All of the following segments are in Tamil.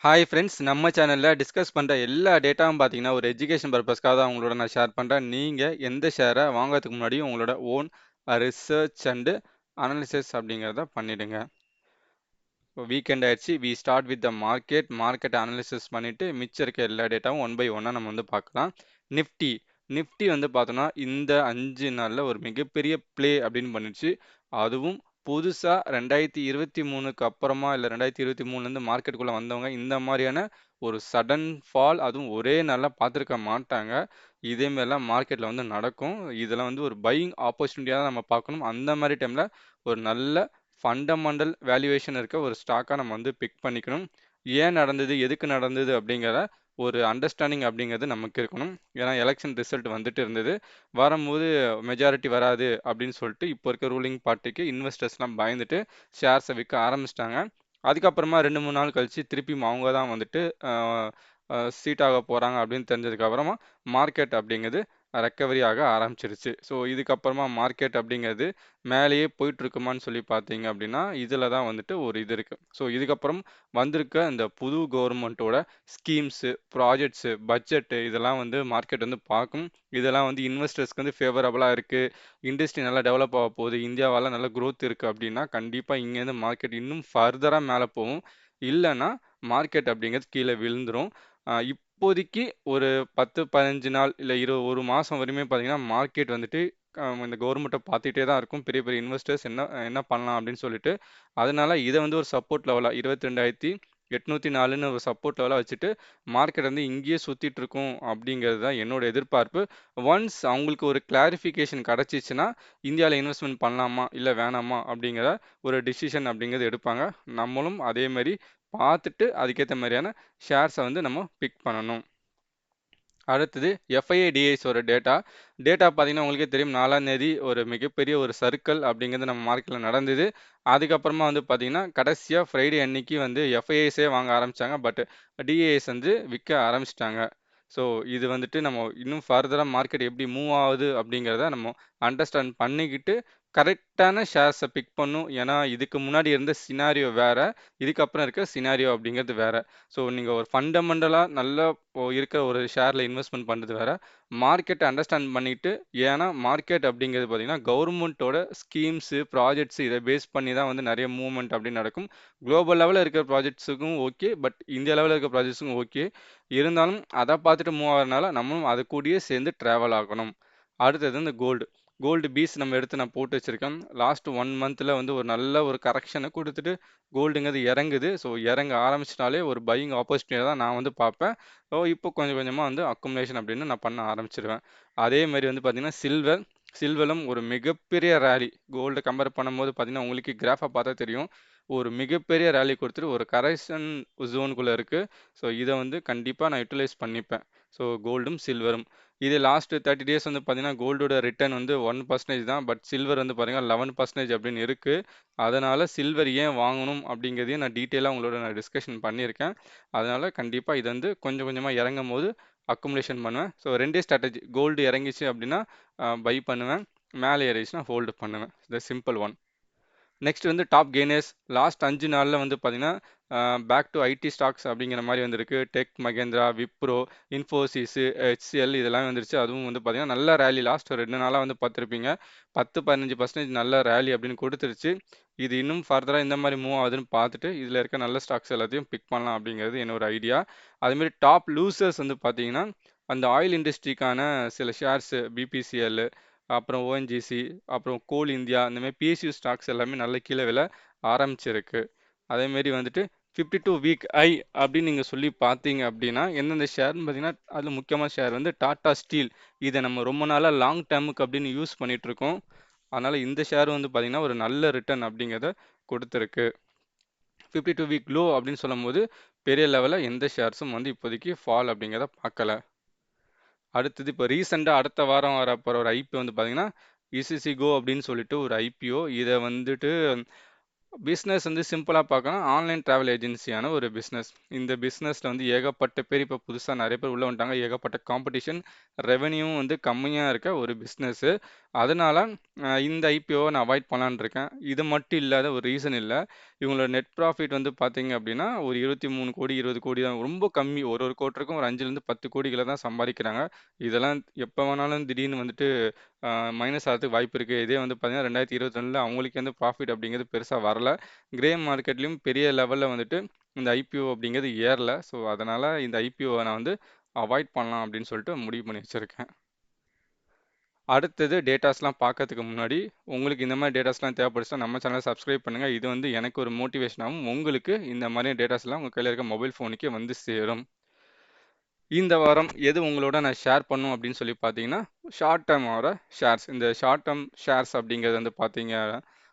ஹாய் ஃப்ரெண்ட்ஸ், நம்ம சேனலில் டிஸ்கஸ் பண்ணுற எல்லா டேட்டாவும் பார்த்தீங்கன்னா ஒரு எஜுகேஷன் பர்பஸ்க்காக தான் உங்களோட நான் ஷேர் பண்ணுறேன். நீங்கள் எந்த ஷேரை வாங்குறதுக்கு முன்னாடி உங்களோட ஓன் ரிசர்ச் அண்டு அனாலிசிஸ் அப்படிங்கிறத பண்ணிடுங்க. இப்போ வீக்கெண்ட் ஆயிடுச்சு. We start with the market analysis பண்ணிவிட்டு மிச்சம் இருக்க எல்லா டேட்டாவும் ஒன் பை ஒன்னாக நம்ம வந்து பார்க்கலாம். நிஃப்டி நிஃப்டி வந்து பார்த்தோன்னா இந்த 5 நாளில் ஒரு மிகப்பெரிய ப்ளே அப்படின்னு பண்ணிடுச்சு. அதுவும் புதுசாக 2023க்கு அப்புறமா இல்லை 2023லேருந்து மார்க்கெட்டுக்குள்ளே வந்தவங்க இந்த மாதிரியான ஒரு சடன் ஃபால் அதுவும் ஒரே நாளில் பார்த்துருக்க மாட்டாங்க. இதேமாரிலாம் மார்க்கெட்டில் வந்து நடக்கும். இதெல்லாம் வந்து ஒரு பையிங் ஆப்பர்ச்சுனிட்டியாக தான் நம்ம பார்க்கணும். அந்த மாதிரி டைமில் ஒரு நல்ல ஃபண்டமெண்டல் வேல்யூவேஷன் இருக்க ஒரு ஸ்டாக்காக நம்ம வந்து பிக் பண்ணிக்கணும். ஏன் நடந்தது, எதுக்கு நடந்தது அப்படிங்கிற ஒரு அண்டர்ஸ்டாண்டிங் அப்படிங்கிறது நமக்கு இருக்கணும். ஏன்னா எலெக்ஷன் ரிசல்ட் வந்துட்டு இருந்தது. வரும்போது மெஜாரிட்டி வராது அப்படின்னு சொல்லிட்டு இப்போ இருக்க ரூலிங் பார்ட்டிக்கு இன்வெஸ்டர்ஸ்லாம் பயந்துட்டு ஷேர்ஸை விற்க ஆரம்பிச்சிட்டாங்க. அதுக்கப்புறமா 2-3 நாள் கழிச்சு திருப்பியும் அவங்க தான் வந்துட்டு சீட் ஆக போகிறாங்க அப்படின்னு தெரிஞ்சதுக்கப்புறமா மார்க்கெட் அப்படிங்கிறது ரெக்கவரி ஆக ஆரம்பிச்சிருச்சு. ஸோ இதுக்கப்புறமா மார்க்கெட் அப்படிங்கிறது மேலேயே போயிட்டுருக்குமான்னு சொல்லி பார்த்தீங்க அப்படின்னா இதில் தான் வந்துட்டு ஒரு இது இருக்குது. ஸோ இதுக்கப்புறம் வந்திருக்க இந்த புது கவர்மெண்ட்டோட ஸ்கீம்ஸு, ப்ராஜெக்ட்ஸு, பட்ஜெட்டு இதெல்லாம் வந்து மார்க்கெட் வந்து பார்க்கும். இதெல்லாம் வந்து இன்வெஸ்டர்ஸ்க்கு வந்து ஃபேவரபுளாக இருக்குது. இண்டஸ்ட்ரி நல்லா டெவலப் ஆக போகுது, இந்தியாவால் நல்ல க்ரோத் இருக்குது அப்படின்னா கண்டிப்பாக இங்கேருந்து மார்க்கெட் இன்னும் ஃபர்தராக மேலே போகும். இல்லைன்னா மார்க்கெட் அப்படிங்கிறது கீழே விழுந்துடும். இப்போதைக்கு ஒரு 10-15 நாள் இல்லை 1 மாதம் வரையுமே பார்த்தீங்கன்னா மார்க்கெட் வந்துட்டு இந்த கவர்மெண்ட்டை பார்த்துட்டே தான் இருக்கும். பெரிய பெரிய இன்வெஸ்டர்ஸ் என்ன என்ன பண்ணலாம் அப்படின்னு சொல்லிட்டு. அதனால இதை வந்து ஒரு சப்போர்ட் லெவலாக 22,804ன்னு ஒரு சப்போர்ட் லெவலாக வச்சுட்டு மார்க்கெட் வந்து இங்கேயே சுற்றிட்டு இருக்கும் அப்படிங்கிறது தான் என்னோட எதிர்பார்ப்பு. ஒன்ஸ் அவங்களுக்கு ஒரு கிளாரிஃபிகேஷன் கிடச்சிச்சின்னா இந்தியாவில் இன்வெஸ்ட்மெண்ட் பண்ணலாமா இல்லை வேணாமா அப்படிங்கிற ஒரு டிசிஷன் அப்படிங்கிறது எடுப்பாங்க. நம்மளும் அதே மாதிரி பார்த்துட்டு அதுக்கேற்ற மாதிரியான ஷேர்ஸை வந்து நம்ம பிக் பண்ணணும். அடுத்தது எஃப்ஐஏடிஐஸோட டேட்டா பார்த்தீங்கன்னா உங்களுக்கே தெரியும். 4ஆம் தேதி ஒரு மிகப்பெரிய ஒரு சர்க்கிள் அப்படிங்கிறது நம்ம மார்க்கெட்டில் நடந்தது. அதுக்கப்புறமா வந்து பார்த்தீங்கன்னா கடைசியாக ஃப்ரைடே அன்னைக்கு வந்து எஃப்ஐஐஸே வாங்க ஆரம்பித்தாங்க. பட் டிஏஎஸ் வந்து விற்க ஆரம்பிச்சிட்டாங்க. ஸோ இது வந்துட்டு நம்ம இன்னும் ஃபர்தராக மார்க்கெட் எப்படி மூவ் ஆகுது அப்படிங்கிறத நம்ம அண்டர்ஸ்டாண்ட் பண்ணிக்கிட்டு கரெக்டான ஷேர்ஸை பிக் பண்ணும். ஏன்னா இதுக்கு முன்னாடி இருந்த சினாரியோ வேறு, இதுக்கப்புறம் இருக்க சினாரியோ அப்படிங்கிறது வேறு. ஸோ நீங்கள் ஒரு ஃபண்டமெண்டலாக நல்ல இருக்கிற ஒரு ஷேரில் இன்வெஸ்ட்மெண்ட் பண்ணுறது வேற, மார்க்கெட்டை அண்டர்ஸ்டாண்ட் பண்ணிட்டு. ஏன்னா மார்க்கெட் அப்படிங்கிறது பார்த்தீங்கன்னா கவர்மெண்ட்டோட ஸ்கீம்ஸு, ப்ராஜெக்ட்ஸு இதை பேஸ் பண்ணி தான் வந்து நிறைய மூவ்மெண்ட் அப்படின்னு நடக்கும். குளோபல் லெவலில் இருக்கிற ப்ராஜெக்ட்ஸுக்கும் ஓகே, பட் இந்தியா லெவலில் இருக்கிற ப்ராஜெக்ட்ஸுக்கும் ஓகே. இருந்தாலும் அதை பார்த்துட்டு மூவ் ஆகிறதுனால நம்மளும் அது கூடயே சேர்ந்து ட்ராவல் ஆகணும். அடுத்தது இந்த கோல்டு பீஸ் நம்ம எடுத்து நான் போட்டு வச்சுருக்கேன். லாஸ்ட் 1 மந்தில் வந்து ஒரு நல்ல ஒரு கரெக்ஷனை கொடுத்துட்டு கோல்டுங்கிறது இறங்குது. ஸோ இறங்க ஆரம்பிச்சிட்டாலே ஒரு பையிங் ஆப்பர்ச்சுனிட்டியாக தான் நான் வந்து பார்ப்பேன். ஸோ இப்போ கொஞ்சம் கொஞ்சமாக வந்து அக்குமுலேஷன் அப்படின்னு நான் பண்ண ஆரம்பிச்சிருவேன். அதே மாதிரி வந்து பார்த்திங்கன்னா சில்வரும் ஒரு மிகப்பெரிய ரேலி. கோல்டை கம்பேர் பண்ணும்போது பார்த்தீங்கன்னா உங்களுக்கு கிராஃபை பார்த்தா தெரியும். ஒரு மிகப்பெரிய ரேலி கொடுத்துட்டு ஒரு கரெக்ஷன் ஜோனுக்குள்ளே இருக்குது. ஸோ இதை வந்து கண்டிப்பாக நான் யூட்டிலைஸ் பண்ணிப்பேன். ஸோ கோல்டும் சில்வரும் இது லாஸ்ட் 30 டேஸ் வந்து பார்த்தீங்கன்னா கோல்டோட ரிட்டர்ன் வந்து 1% தான். பட் சில்வர் வந்து பார்த்தீங்கன்னா 11% அப்படின்னு இருக்குது. அதனால் சில்வர் ஏன் வாங்கணும் அப்படிங்கிறதையும் நான் டீட்டெயிலாக உங்களோட நான் டிஸ்கஷன் பண்ணியிருக்கேன். அதனால் கண்டிப்பாக இது வந்து கொஞ்சம் கொஞ்சமாக இறங்கும் போது அக்குமுலேஷன் பண்ணுவேன். So 2 strategy. கோல்டு இறங்கிச்சு அப்படின்னா பை பண்ணுவேன், மேலே ஏறிச்சுன்னா ஹோல்டு பண்ணுவேன். த சிம்பிள் ஒன். நெக்ஸ்ட் வந்து டாப் கெய்னர்ஸ் லாஸ்ட் 5 நாளில் வந்து பார்த்தீங்கன்னா பேக் டு ஐடி ஸ்டாக்ஸ் அப்படிங்கிற மாதிரி வந்திருக்கு. டெக் மகேந்திரா, விப்ரோ, இன்ஃபோசிஸ், ஹெச்சிஎல் இதெல்லாம் வந்துருச்சு. அதுவும் வந்து பார்த்தீங்கன்னா நல்ல ரேலி லாஸ்ட் 2 நாளாக வந்து பார்த்துருப்பீங்க. 10-15% நல்ல ரேலி அப்படின்னு கொடுத்துருச்சு. இது இன்னும் ஃபர்தராக இந்த மாதிரி மூவ் ஆகுதுன்னு பார்த்துட்டு இதில் இருக்க நல்ல ஸ்டாக்ஸ் எல்லாத்தையும் பிக் பண்ணலாம் அப்படிங்கிறது என்னோட ஐடியா. அதேமாதிரி டாப் லூசர்ஸ் வந்து பார்த்தீங்கன்னா அந்த ஆயில் இண்டஸ்ட்ரிக்கான சில ஷேர்ஸு பிபிசிஎல், அப்புறம் ஓஎன்ஜிசி, அப்புறம் கோல் இந்தியா, இந்தமாதிரி பிஎஸ்யூ ஸ்டாக்ஸ் எல்லாமே நல்ல கீழே விழ ஆரம்பிச்சிருக்கு. அதேமாரி வந்துட்டு 52 வீக் ஐ அப்படின்னு நீங்கள் சொல்லி பார்த்தீங்க அப்படின்னா எந்தெந்த ஷேர்னு பார்த்தீங்கன்னா அதில் முக்கியமான ஷேர் வந்து டாடா ஸ்டீல். இதை நம்ம ரொம்ப நாளாக லாங் டேர்முக்கு அப்படின்னு யூஸ் பண்ணிட்டு இருக்கோம். அதனால் இந்த ஷேர் வந்து பார்த்தீங்கன்னா ஒரு நல்ல ரிட்டர்ன் அப்படிங்கிறத கொடுத்துருக்கு. 52 வீக் லோ அப்படின்னு சொல்லும் போது பெரிய லெவலில் எந்த ஷேர்ஸும் வந்து இப்போதைக்கு ஃபால் அப்படிங்கிறத பார்க்கல. அடுத்தது இப்போ ரீசெண்டாக அடுத்த வாரம் வரப்போகிற ஒரு ஐபிஓ வந்து பார்த்தீங்கன்னா இசிசி கோ அப்படின்னு சொல்லிட்டு ஒரு ஐபிஓ. இதை வந்துட்டு பிஸ்னஸ் வந்து சிம்பிளா பார்க்கலாம். ஆன்லைன் டிராவல் ஏஜென்சியான ஒரு பிஸ்னஸ். இந்த பிஸ்னஸ்ல வந்து ஏகப்பட்ட பேர் இப்ப புதுசா நெறைய பேர் உள்ள வந்துட்டாங்க. ஏகப்பட்ட காம்படிஷன், ரெவென்யூவும் வந்து கம்மியா இருக்க ஒரு பிஸ்னஸு. அதனால இந்த ஐபிஓவ நான் அவாய்ட் பண்ணலான்னு இருக்கேன். இது மட்டும் இல்லாத ஒரு ரீசன் இல்ல. இவங்களோட நெட் ப்ராஃபிட் வந்து பார்த்தீங்க அப்படின்னா, ஒரு 23,00,00,000 20,00,00,000 தான். ரொம்ப கம்மி. ஒரு ஒரு குவார்ட்டருக்கும் ஒரு 5லேருந்து 10 கோடிகள தான் சம்பாதிக்கிறாங்க. இதெல்லாம் எப்ப வேணாலும் திடீர்னு வந்துட்டு மைனஸ் ஆகறதுக்கு வாய்ப்பு இருக்கு. இதே வந்து பார்த்தீங்கன்னா, 2022ல அவங்களுக்கு வந்து ப்ராஃபிட் அப்படிங்கிறது பெருசா வரல. கிரே மார்க்கெட்லயும் பெரிய லெவல்ல வந்துட்டு இந்த ஐபிஓ அப்படிங்கிறது ஏறல. ஸோ, அதனால இந்த ஐபிஓவ நான் வந்து அவாய்ட் பண்ணலாம் அப்படின்னு சொல்லிட்டு முடிவு பண்ணி வச்சிருக்கேன். அடுத்தது டேட்டாஸ்லாம் பார்க்கறதுக்கு முன்னாடி, உங்களுக்கு இந்த மாரி டேட்டாஸ்லாம் தேவைப்பட்டுச்சுனா நம்ம சேனல சப்ஸ்கிரைப் பண்ணுங்க. இது வந்து எனக்கு ஒரு மோட்டிவேஷனாவும், உங்களுக்கு இந்த மாரியான டேட்டாஸ்லாம் உங்க கையில இருக்க மொபைல் ஃபோனுக்கே வந்து சேரும். இந்த வாரம் எது உங்களோட நான் ஷேர் பண்ணணும் அப்படின்னு சொல்லி பார்த்தீங்கன்னா, ஷார்ட் டேர்மோட ஷேர்ஸ். இந்த ஷார்ட் டேர்ம் ஷேர்ஸ் அப்படிங்கிறது வந்து பார்த்தீங்க,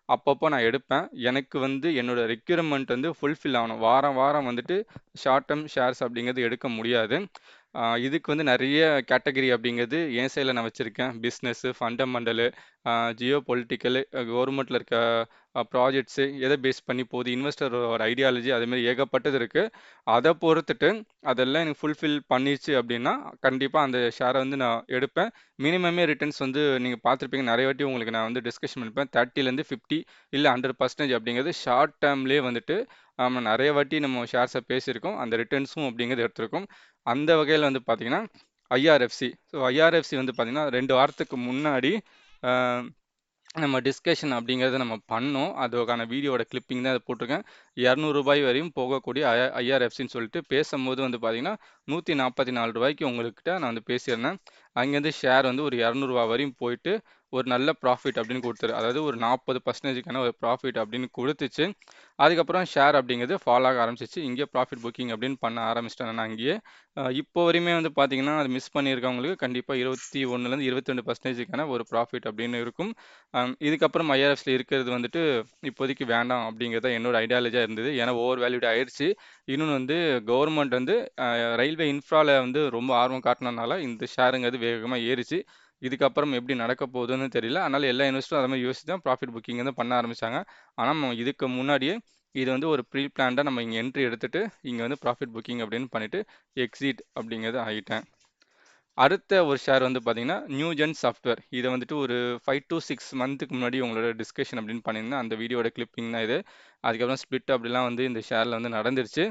அப்பப்போ நான் எடுப்பேன். எனக்கு வந்து என்னோட ரெக்யூர்மென்ட் வந்து ஃபுல்ஃபில் ஆகணும். வாரம் வாரம் வந்துட்டு ஷார்ட் டேர்ம் ஷேர்ஸ் அப்படிங்கிறது எடுக்க முடியாது. இதுக்கு வந்து நெறைய கேட்டகரி அப்படிங்கிறது என் சைடுல நான் வச்சிருக்கேன். பிசினஸ், ஃபண்டமெண்டலு, ஜியோ பொலிட்டிக்கலு, கவர்மெண்ட்ல இருக்க ப்ராஜெக்ட்ஸு, எத பேஸ் பண்ணி போகுது, இன்வெஸ்டரோட ஐடியாலஜி அதுமாரி ஏகப்பட்டது இருக்கு. அத பொறுத்துட்டு அதெல்லாம் எனக்கு ஃபுல்ஃபில் பண்ணிருச்சு அப்படின்னா, கண்டிப்பா அந்த ஷேர வந்து நான் எடுப்பேன். மினிமமே ரிட்டர்ன்ஸ் வந்து நீங்க பார்த்துருப்பீங்க. நெறைய வாட்டி உங்களுக்கு நான் வந்து டிஸ்கஷன் பண்ணிருப்பேன். 30லேருந்து 50 இல்ல 100% அப்படிங்கிறது ஷார்ட் டேர்ம்லயே வந்துட்டு நெறைய வாட்டி நம்ம ஷேர்ஸ பேசியிருக்கோம். அந்த ரிட்டர்ன்ஸும் அப்படிங்கிறது எடுத்திருக்கோம். அந்த வகையில வந்து பார்த்தீங்கன்னா, ஐஆர்எஃப்சி. ஸோ ஐஆர்எஃப்சி வந்து பார்த்தீங்கன்னா, 2 வாரத்துக்கு முன்னாடி அ நம்ம டிஸ்கஷன் அப்படிங்கிறத நம்ம பண்ணோம். அதுக்கான வீடியோவோட கிளிப்பிங் தான் இத போட்டிருக்கேன். ரூ. 200 வரையும் போகக்கூடிய ஐஆர்எஃப்சின்னு சொல்லிட்டு பேசம்போது வந்து பார்த்தீங்கன்னா, ரூ. 144க்கு உங்ககிட்ட நான் வந்து பேசியிருந்தேன். அங்கேருந்து ஷேர் வந்து ஒரு ரூ. 200 வரையும் போயிட்டு, ஒரு நல்ல ப்ராஃபிட் அப்படின்னு குடுத்துரு. அதாவது ஒரு 40%க்கான ஒரு ப்ராஃபிட் அப்படின்னு குடுத்துச்சு. அதுக்கப்புறம் ஷேர் அப்படிங்கிறது ஃபால் ஆக ஆரம்பிச்சுச்சு. இங்கே ப்ராஃபிட் புக்கிங் அப்படின்னு பண்ண ஆரம்பிச்சுட்டேன் நான் அங்கேயே. இப்போ வரையுமே வந்து பார்த்தீங்கன்னா, அது மிஸ் பண்ணியிருக்கவங்களுக்கு கண்டிப்பா 21லேருந்து 22%க்கான ஒரு ப்ராஃபிட் அப்படின்னு இருக்கும். இதுக்கப்புறம் ஐஆர்எஃப்ல இருக்கிறது வந்துட்டு இப்போதைக்கு வேண்டாம் அப்படிங்கிறது தான் என்னோட ஐடியாலஜியா இருந்தது. ஏன்னா ஓவர் வேல்யூட் ஆயிடுச்சு. இன்னொன்னு வந்து கவர்மெண்ட் வந்து ரயில்வே இன்ஃப்ரால வந்து ரொம்ப ஆர்வம் காட்டுனனால இந்த ஷேருங்கிறது வேகமா ஏறிச்சு. இதுக்கப்புறம் எப்படி நடக்க போகுதுன்னு தெரியல. அதனால எல்லா இன்வெஸ்டரும் அத மாரி யோசிச்சு தான் ப்ராஃபிட் புக்கிங் வந்து பண்ண ஆரம்பிச்சாங்க. ஆனா நம்ம இதுக்கு முன்னாடியே இது வந்து ஒரு ப்ரீ பிளான்டா நம்ம இங்க என்ட்ரி எடுத்துட்டு, இங்க வந்து ப்ராஃபிட் புக்கிங் அப்படின்னு பண்ணிட்டு, எக்ஸிட் அப்படிங்கிறது ஆகிட்டேன். அடுத்த ஒரு ஷேர் வந்து பார்த்தீங்கன்னா, நியூஜென் சாஃப்ட்வேர். இத வந்துட்டு ஒரு 5 டூ 6 மந்த்துக்கு முன்னாடி உங்களோட டிஸ்கஷன் அப்படின்னு பண்ணியிருந்தேன். அந்த வீடியோட கிளிப்பிங் தான் இது. அதுக்கப்புறம் ஸ்ப்ளிட் அப்படிலாம் வந்து இந்த ஷேர்ல வந்து நடந்துருச்சு.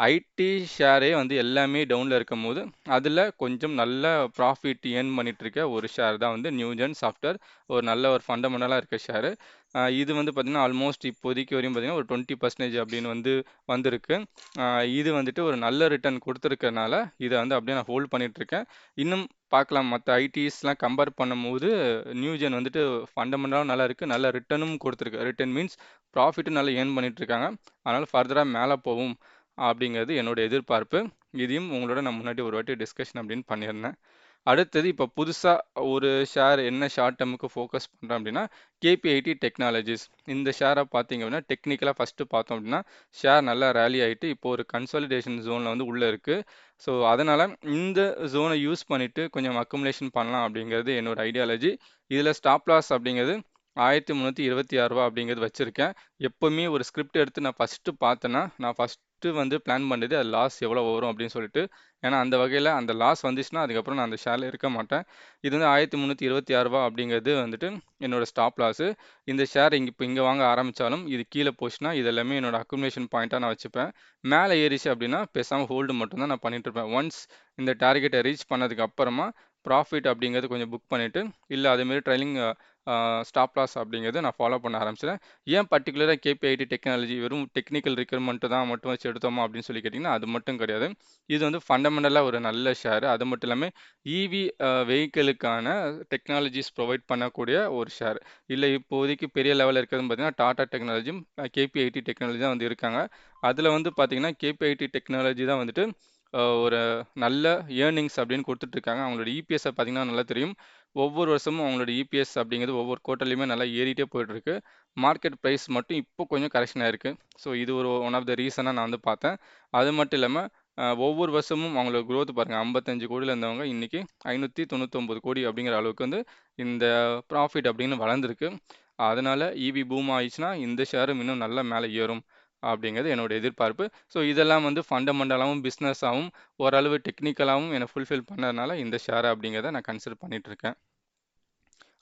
ஐடி ஷேரே வந்து எல்லாமே டவுன்ல இருக்கும்போது, அதுல கொஞ்சம் நல்ல ப்ராஃபிட் ஏர்ன் பண்ணிட்டு இருக்க ஒரு ஷேர் தான் வந்து நியூஜென் சாஃப்ட்வேர். ஒரு நல்ல ஒரு ஃபண்டமெண்டலா இருக்க ஷேரு. இது வந்து பார்த்தீங்கன்னா, ஆல்மோஸ்ட் இப்போதைக்கு வரையும் பார்த்தீங்கன்னா, ஒரு 20% அப்படின்னு வந்து வந்திருக்கு. அ இது வந்துட்டு ஒரு நல்ல ரிட்டர்ன் குடுத்துருக்கனால, இத வந்து அப்படியே நான் ஹோல்ட் பண்ணிட்டு இருக்கேன். இன்னும் பார்க்கலாம். மத்த ஐடிஸ்லாம் கம்பேர் பண்ணும்போது, நியூஜென் வந்துட்டு ஃபண்டமெண்டலா நல்லா இருக்கு. நல்ல ரிட்டர்னும் குடுத்துருக்கு. ரிட்டர்ன் மீன்ஸ் ப்ராஃபிட்டும் நல்லா ஏர்ன் பண்ணிட்டு இருக்காங்க. அதனால ஃபர்தரா மேல போவும் அப்படிங்கிறது என்னோட எதிர்பார்ப்பு. இதையும் உங்களோட நான் முன்னாடி ஒரு வாட்டி டிஸ்கஷன் அப்படின்னு பண்ணியிருந்தேன். அடுத்தது இப்ப புதுசா ஒரு ஷேர் என்ன ஷார்ட் டெர்முக்கு ஃபோக்கஸ் பண்றேன் அப்படின்னா, கேபிஐடி டெக்னாலஜிஸ். இந்த ஷேர பார்த்தீங்க அப்படின்னா, டெக்னிக்கலா ஃபர்ஸ்ட்டு பார்த்தோம் அப்படின்னா, ஷேர் நல்லா ராலி ஆயிட்டு, இப்போ ஒரு கன்சாலிடேஷன் ஜோன்ல வந்து உள்ள இருக்கு. ஸோ, அதனால இந்த ஜோன யூஸ் பண்ணிட்டு கொஞ்சம் அக்குமுலேஷன் பண்ணலாம் அப்படிங்கிறது என்னோட ஐடியாலஜி. இதுல ஸ்டாப் லாஸ் அப்படிங்கிறது ரூ. 1326 அப்படிங்கிறது வச்சிருக்கேன். எப்பவுமே ஒரு ஸ்கிரிப்ட் எடுத்து நான் ஃபர்ஸ்ட்டு பார்த்தேன்னா, நான் ஃபர்ஸ்ட்டு வந்து பிளான் பண்ணது அது லாஸ் எவ்வளோ வரும் அப்படின்னு சொல்லிட்டு. ஏன்னா அந்த வகையில அந்த லாஸ் வந்துச்சுன்னா, அதுக்கப்புறம் நான் அந்த ஷேர்ல இருக்க மாட்டேன். இது வந்து ரூ. 1326 அப்படிங்கிறது வந்துட்டு என்னோட ஸ்டாப் லாஸு. இந்த ஷேர் இங்க வாங்க ஆரம்பிச்சாலும், இது கீழ போச்சுன்னா, இது எல்லாமே என்னோட அக்குமுலேஷன் பாயிண்ட்டா நான் வச்சுப்பேன். மேல ஏறிச்சு அப்படின்னா, பேசாம ஹோல்டு மட்டும் தான் நான் பண்ணிட்டு இருப்பேன். ஒன்ஸ் இந்த டார்கெட்ட ரீச் பண்ணதுக்கு அப்புறமா, ப்ராஃபிட் அப்படிங்கிறது கொஞ்சம் புக் பண்ணிட்டு, இல்ல அதேமாரி ட்ரைலிங் ஸ்டாப் லாஸ் அப்படிங்கிறத நான் ஃபாலோ பண்ண ஆரம்பிச்சுருவேன். ஏன் பர்ட்டிகுலரா கேபிஐடி டெக்னாலஜி வெறும் டெக்னிக்கல் ரிக்வயர்மென்ட் தான் மட்டும் வச்சு எடுத்தோமா அப்படின்னு சொல்லி கேட்டீங்கன்னா, அது மட்டும் கிடையாது. இது வந்து ஃபண்டமெண்டலா ஒரு நல்ல ஷேர். அது மட்டும் இல்லாம ஈவி வெஹிக்கிளுக்கான டெக்னாலஜிஸ் ப்ரொவைட் பண்ணக்கூடிய ஒரு ஷேர். இல்ல இப்போதைக்கு பெரிய லெவல்ல இருக்கிறதுன்னு பார்த்தீங்கன்னா, டாடா டெக்னாலஜியும், கேபிஐடி டெக்னாலஜி தான் வந்து இருக்காங்க. அதுல வந்து பார்த்தீங்கன்னா, கேபிஐடி டெக்னாலஜி தான் வந்துட்டு ஒரு நல்ல ஏர்னிங்ஸ் அப்படின்னு குடுத்துட்டு இருக்காங்க. அவங்களோட இபிஎஸ்ஸ பார்த்தீங்கன்னா நல்லா தெரியும். ஒவ்வொரு வருஷமும் அவங்களோட இபிஎஸ் அப்படிங்கிறது ஒவ்வொரு குவார்ட்டர்லயுமே நல்லா ஏறிட்டே போயிட்டு இருக்கு. மார்க்கெட் பிரைஸ் மட்டும் இப்போ கொஞ்சம் கரெக்ஷன் ஆயிருக்கு. ஸோ இது ஒரு ஒன் ஆஃப் த ரீசனா நான் வந்து பார்த்தேன். அது மட்டும் இல்லாம ஒவ்வொரு வருஷமும் அவங்களோட குரோத் பாருங்க. 55 கோடியில இருந்தவங்க இன்னைக்கு 599 கோடி அப்படிங்கிற அளவுக்கு வந்து இந்த ப்ராஃபிட் அப்படின்னு வளர்ந்திருக்கு. அதனால ஈவி பூம் ஆயிடுச்சுன்னா இந்த ஷேரும் இன்னும் நல்லா மேலே ஏறும் அப்படிங்கிறது என்னோட எதிர்பார்ப்பு. ஸோ இதெல்லாம் வந்து ஃபண்டமெண்டலாவும் பிஸ்னஸாவும் ஓரளவு டெக்னிக்கலாவும் என்னை ஃபுல்ஃபில் பண்ணதுனால இந்த ஷேர் அப்படிங்கிறத நான் கன்சிடர் பண்ணிட்டு இருக்கேன்.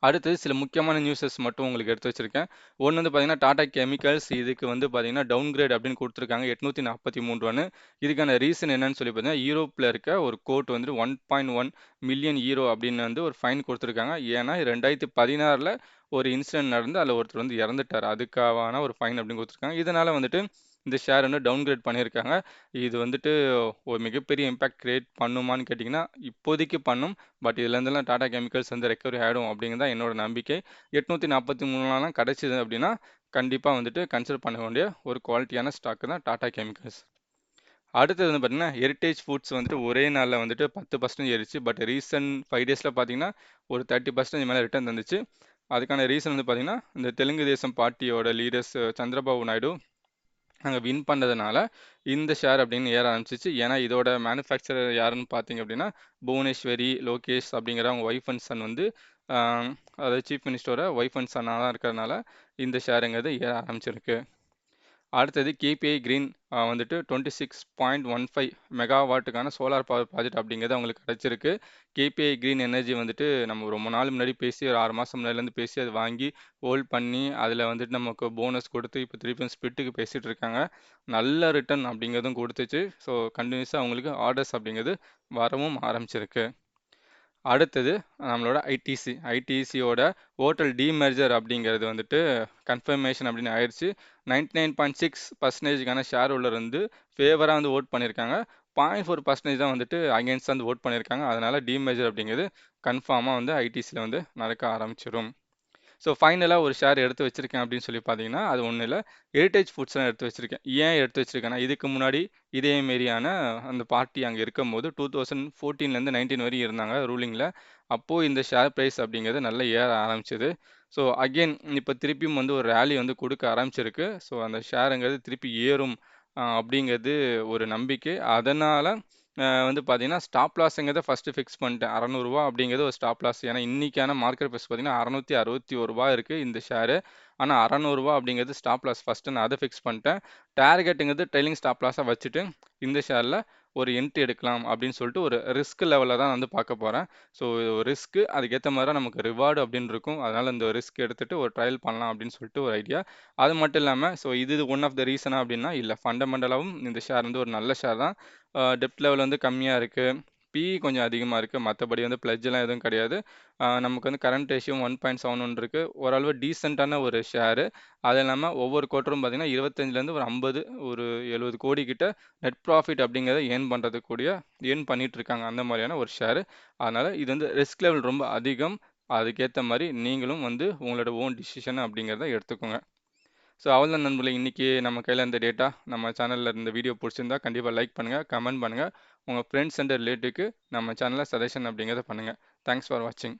அடுத்தது சில முக்கியமான நியூஸஸ் மட்டும் உங்களுக்கு எடுத்து வச்சிருக்கேன். ஒன்று வந்து பார்த்தீங்கன்னா டாடா கெமிக்கல்ஸ் இதுக்கு வந்து பார்த்தீங்கன்னா டவுன்கிரேட் அப்படின்னு கொடுத்துருக்காங்க 843 இதுக்கான ரீசன் என்னன்னு சொல்லி பார்த்தீங்கன்னா யூரோப்பில் இருக்க ஒரு கோர்ட் வந்துட்டு 1.1 மில்லியன் யூரோ அப்படின்னு வந்து ஒரு ஃபைன் கொடுத்துருக்காங்க. ஏன்னா 2016 ஒரு இன்சிடென்ட் நடந்து அதில் ஒருத்தர் வந்து இறந்துட்டார். அதுக்கான ஒரு ஃபைன் அப்படின்னு கொடுத்துருக்காங்க. இதனால வந்துட்டு இந்த ஷேர் வந்து டவுன்கிரேட் பண்ணியிருக்காங்க. இது வந்துட்டு ஒரு மிகப்பெரிய இம்பாக்ட் கிரியேட் பண்ணுமான்னு கேட்டிங்கன்னா இப்போதைக்கு பண்ணும். பட் இதுலேருந்துலாம் டாடா கெமிக்கல்ஸ் வந்து ரெக்கவரி ஆகிடும் அப்படிங்கிறது தான் என்னோட நம்பிக்கை. 843 கிடைச்சிது அப்படின்னா கண்டிப்பாக வந்துட்டு கன்சிடர் பண்ண வேண்டிய ஒரு குவாலிட்டியான ஸ்டாக்கு தான் டாடா கெமிக்கல்ஸ். அடுத்தது வந்து பார்த்தீங்கன்னா ஹெரிட்டேஜ் ஃபுட்ஸ் வந்துட்டு ஒரே நாளில் வந்துட்டு 10% ஏறிச்சு. பட் ரீசன்ட் 5 டேஸில் பார்த்தீங்கன்னா ஒரு 30% மேலே ரிட்டர்ன் தந்துச்சு. அதுக்கான ரீசன் வந்து பார்த்தீங்கன்னா இந்த தெலுங்கு தேசம் பார்ட்டியோட லீடர்ஸ் சந்திரபாபு நாயுடு அங்கே வின் பண்ணதுனால இந்த ஷேர் அப்படின்னு ஏற ஆரம்பிச்சிச்சு. ஏன்னா இதோட மேனுஃபேக்சரர் யாருன்னு பார்த்தீங்க அப்படின்னா புவனேஸ்வரி லோகேஷ் அப்படிங்கிற அவங்க ஒய்ஃப் அண்ட் சன் வந்து அதாவது சீஃப் மினிஸ்டரோட ஒய்ஃப் அண்ட் சன்னாக தான் இருக்கிறதுனால இந்த ஷேருங்கிறது ஏற ஆரம்பிச்சிருக்கு. அடுத்தது கேபிஐ கிரீன் வந்துட்டு 26.15 மெகாவாட்டுக்கான சோலார் பவர் ப்ராஜெக்ட் அப்படிங்கிறது அவங்களுக்கு கிடைச்சிருக்கு. கேபிஐ கிரீன் எனர்ஜி வந்துட்டு நம்ம ரொம்ப நாள் முன்னாடி பேசி ஒரு 6 மாதம் முன்னாடிலேருந்து பேசி அதை வாங்கி ஹோல்ட் பண்ணி அதில் வந்துட்டு நமக்கு போனஸ் கொடுத்து இப்போ திருப்பி ஸ்பிட்டுக்கு பேசிகிட்டு இருக்காங்க. நல்ல ரிட்டர்ன் அப்படிங்கிறதும் கொடுத்துச்சு. ஸோ கண்டினியூஸாக அவங்களுக்கு ஆர்டர்ஸ் அப்படிங்கிறது வரவும் ஆரம்பிச்சிருக்கு. அடுத்தது நம்மளோட ஐடிசியோட ஹோட்டல் டிமெர்ஜர் அப்படிங்கிறது வந்துட்டு கன்ஃபர்மேஷன் அப்படின்னு ஆயிடுச்சு. 99.6% ஷேர் ஹோல்டர் வந்து ஃபேவராக வந்து ஓட் பண்ணியிருக்காங்க. 0.4% தான் வந்துட்டு அகேன்ஸ்ட் வந்து ஓட் பண்ணியிருக்காங்க. அதனால டிமெர்ஜர் அப்படிங்கிறது கன்ஃபார்மாக வந்து ஐடிசியில் வந்து நடக்க ஆரம்பிச்சிடும். ஸோ ஃபைனலாக ஒரு ஷேர் எடுத்து வச்சிருக்கேன் அப்படின்னு சொல்லி பார்த்தீங்கன்னா அது ஒன்றும் இல்லை, ஹெரிட்டேஜ் ஃபுட்ஸ் தான் எடுத்து வச்சிருக்கேன். ஏன் எடுத்து வச்சிருக்கேன்னா இதுக்கு முன்னாடி இதே மாரியான அந்த பார்ட்டி அங்கே இருக்கும்போது 2014 19 வரையும் இருந்தாங்க ரூலிங்கில். அப்போது இந்த ஷேர் ப்ரைஸ் அப்படிங்கிறது நல்லா ஏற ஆரம்பிச்சது. ஸோ அகெயின் இப்போ திருப்பியும் வந்து ஒரு ரேலி வந்து கொடுக்க ஆரம்பிச்சிருக்கு. ஸோ அந்த ஷேருங்கிறது திருப்பி ஏறும் அப்படிங்கிறது ஒரு நம்பிக்கை. அதனால் வந்து பார்த்தீங்கன்னா ஸ்டாப் லாஸுங்கிறத ஃபஸ்ட்டு ஃபிக்ஸ் பண்ணிட்டேன். 600 அப்படிங்கிறது ஒரு ஸ்டாப் லாஸ். ஏன்னா இன்றைக்கான மார்க்கெட் ப்ரைஸ் பார்த்தீங்கன்னா 661 இருக்குது இந்த ஷேரு. ஆனால் 600 அப்படிங்கிறது ஸ்டாப் லாஸ் ஃபஸ்ட்டு நான் அதை ஃபிக்ஸ் பண்ணிட்டேன். டார்கெட்டுங்கிறது ட்ரெயிலிங் ஸ்டாப் லாஸாக வச்சுட்டு இந்த ஷேரில் ஒரு என்ட்ரி எடுக்கலாம் அப்படின்னு சொல்லிட்டு ஒரு ரிஸ்க் லெவலில் தான் வந்து பார்க்க போகிறேன். ஸோ ரிஸ்க்கு அதுக்கேற்ற மாதிரி தான் நமக்கு ரிவார்டு அப்படின்னு இருக்கும். அதனால் இந்த ரிஸ்க் எடுத்துகிட்டு ஒரு ட்ரையல் பண்ணலாம் அப்படின்னு சொல்லிட்டு ஒரு ஐடியா. அது மட்டும் இல்லாமல் ஸோ இது ஒன் ஆஃப் த ரீசனாக அப்படின்னா இல்லை, ஃபண்டமெண்டலாகவும் இந்த ஷேர் வந்து ஒரு நல்ல ஷேர் தான். டெப்த் லெவல் வந்து கம்மியாக இருக்குது, பிஇ கொஞ்சம் அதிகமாக இருக்குது, மற்றபடி வந்து பிளட்ஜெலாம் எதுவும் கிடையாது. நமக்கு வந்து கரண்ட் ரேஷியோ 1.71 இருக்குது. ஓரளவு டீசெண்டான ஒரு ஷேரு. அது இல்லாமல் ஒவ்வொரு குவார்ட்டரும் பார்த்தீங்கன்னா 25லேருந்து ஒரு 50 ஒரு 70 கோடி கிட்ட நெட் ப்ராஃபிட் அப்படிங்கிறத ஏர்ன் பண்ணிட்டு இருக்காங்க அந்த மாதிரியான ஒரு ஷேரு. அதனால் இது வந்து ரிஸ்க் லெவல் ரொம்ப அதிகம். அதுக்கேற்ற மாதிரி நீங்களும் வந்து உங்களோட ஓன் டிசிஷன் அப்படிங்கிறத எடுத்துக்கோங்க. ஸோ அவ்வளோதான் நண்பர்களே, இன்றைக்கி நம்ம கையில் இருந்த டேட்டா. நம்ம சேனலில் இருந்த வீடியோ பிடிச்சிருந்தா கண்டிப்பாக லைக் பண்ணுங்கள், கமெண்ட் பண்ணுங்கள், உங்கள் ஃப்ரெண்ட்ஸ் அண்ட் ரிலேட்டிவ்க்கு நம்ம சேனலில் சஜஷன் அப்படிங்கிறத பண்ணுங்கள். தேங்க்ஸ் ஃபார் வாட்சிங்.